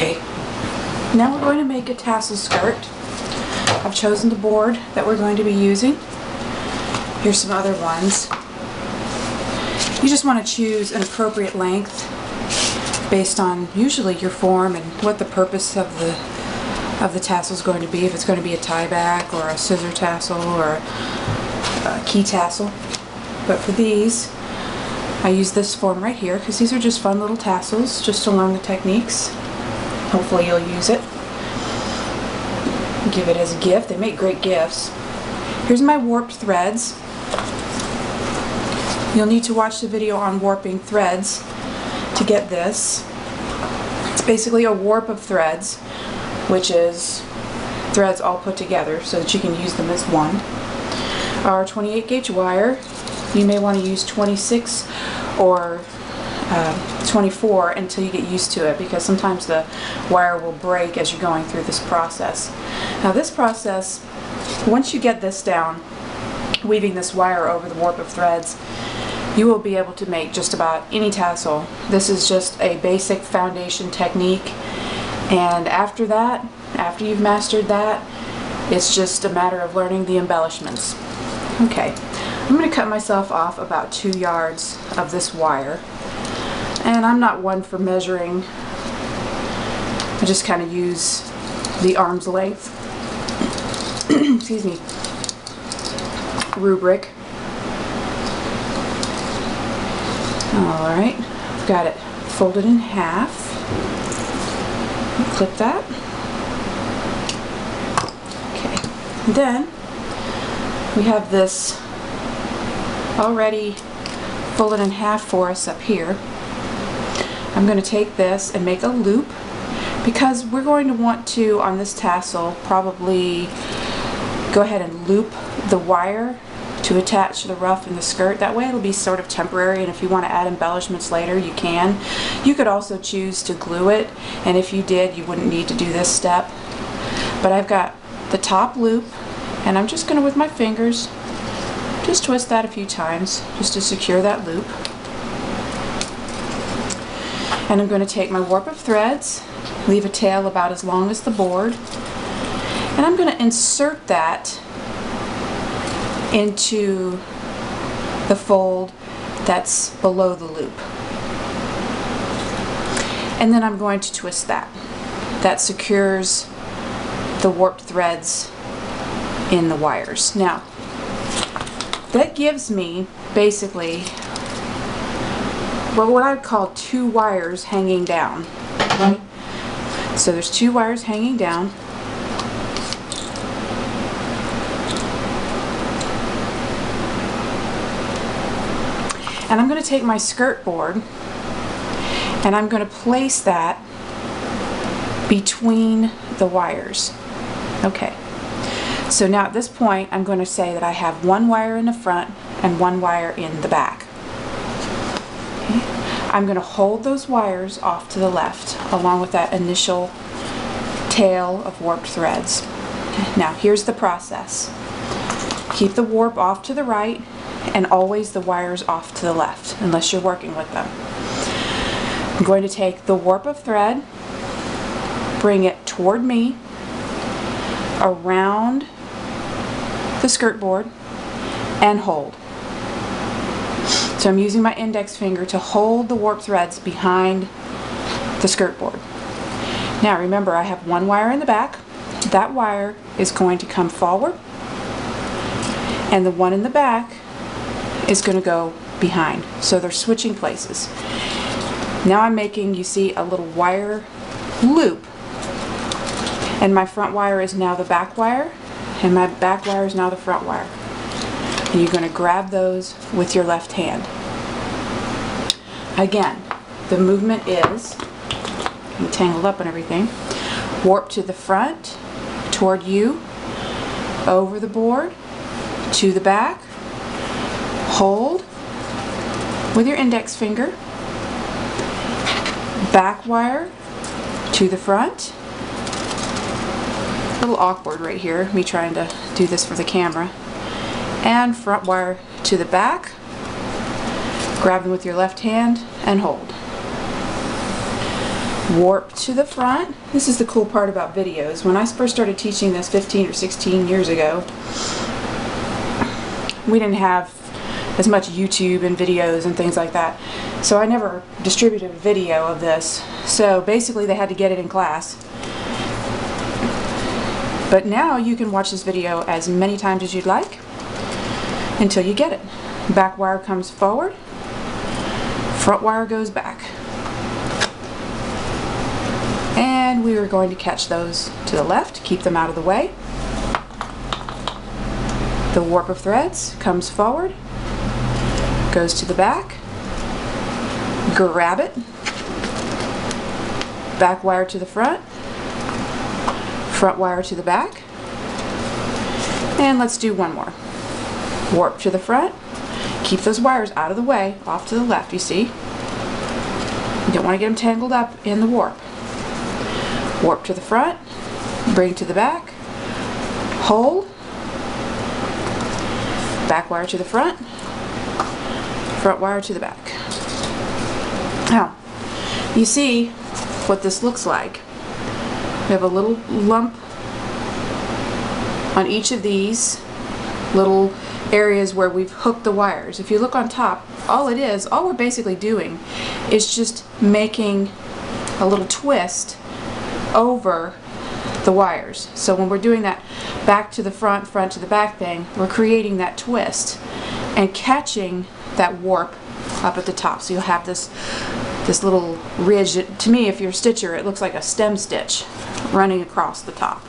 Okay, now we're going to make a tassel skirt. I've chosen the board that we're going to be using. Here's some other ones. You just want to choose an appropriate length based on usually your form and what the purpose of the tassel is going to be. If it's going to be a tie back or a scissor tassel or a key tassel. But for these, I use this form right here because these are just fun little tassels just to learn the techniques. Hopefully you'll use it. Give it as a gift. They make great gifts. Here's my warped threads. You'll need to watch the video on warping threads to get this. It's basically a warp of threads, which is threads all put together so that you can use them as one. Our 28 gauge wire, you may want to use 26 or 24 until you get used to it, because sometimes the wire will break as you're going through this process. Now this process, once you get this down, weaving this wire over the warp of threads, you will be able to make just about any tassel. This is just a basic foundation technique, and after that, after you've mastered that, it's just a matter of learning the embellishments. Okay, I'm going to cut myself off about 2 yards of this wire, and I'm not one for measuring. I just kind of use the arm's length excuse me, rubric. Alright, I've got it folded in half. Clip that. Okay, and then we have this already folded in half for us up here. I'm going to take this and make a loop, because we're going to want to, on this tassel, probably go ahead and loop the wire to attach the ruff in the skirt. That way it'll be sort of temporary, and if you want to add embellishments later, you can. You could also choose to glue it, and if you did, you wouldn't need to do this step. But I've got the top loop, and I'm just going to, with my fingers, just twist that a few times just to secure that loop. And I'm going to take my warp of threads, leave a tail about as long as the board, and I'm going to insert that into the fold that's below the loop. And then I'm going to twist that. That secures the warped threads in the wires. Now, that gives me basically what I would call 2 wires hanging down. Right? So there's 2 wires hanging down. And I'm going to take my skirt board and I'm going to place that between the wires. Okay, so now at this point I'm going to say that I have 1 wire in the front and 1 wire in the back. Okay. I'm going to hold those wires off to the left along with that initial tail of warped threads. Okay. Now here's the process. Keep the warp off to the right and always the wires off to the left, unless you're working with them. I'm going to take the warp of thread, bring it toward me, around the skirt board, and hold. So I'm using my index finger to hold the warp threads behind the skirt board. Now remember, I have 1 wire in the back. That wire is going to come forward, and the one in the back is going to go behind. So they're switching places. Now I'm making, you see, a little wire loop, and my front wire is now the back wire, and my back wire is now the front wire. And you're going to grab those with your left hand. Again, the movement is, I'm tangled up and everything, warp to the front, toward you, over the board, to the back, hold with your index finger, back wire to the front. A little awkward right here, me trying to do this for the camera. And front wire to the back, grab them with your left hand and hold. warp to the front. This is the cool part about videos. When I first started teaching this 15 or 16 years ago, we didn't have as much YouTube and videos and things like that. So I never distributed a video of this. So basically they had to get it in class. But now you can watch this video as many times as you'd like until you get it. Back wire comes forward, front wire goes back. And we are going to catch those to the left, keep them out of the way. The warp of threads comes forward, goes to the back, grab it, back wire to the front wire to the back, and let's do one more. Warp to the front, keep those wires out of the way, off to the left, you see. You don't want to get them tangled up in the warp. Warp to the front, bring to the back, hold, back wire to the front wire to the back. Now, you see what this looks like. We have a little lump on each of these little areas where we've hooked the wires. If you look on top, all we're basically doing is just making a little twist over the wires. So when we're doing that back to the front to the back thing, we're creating that twist and catching that warp up at the top. So you'll have this little ridge. To me, if you're a stitcher, it looks like a stem stitch running across the top.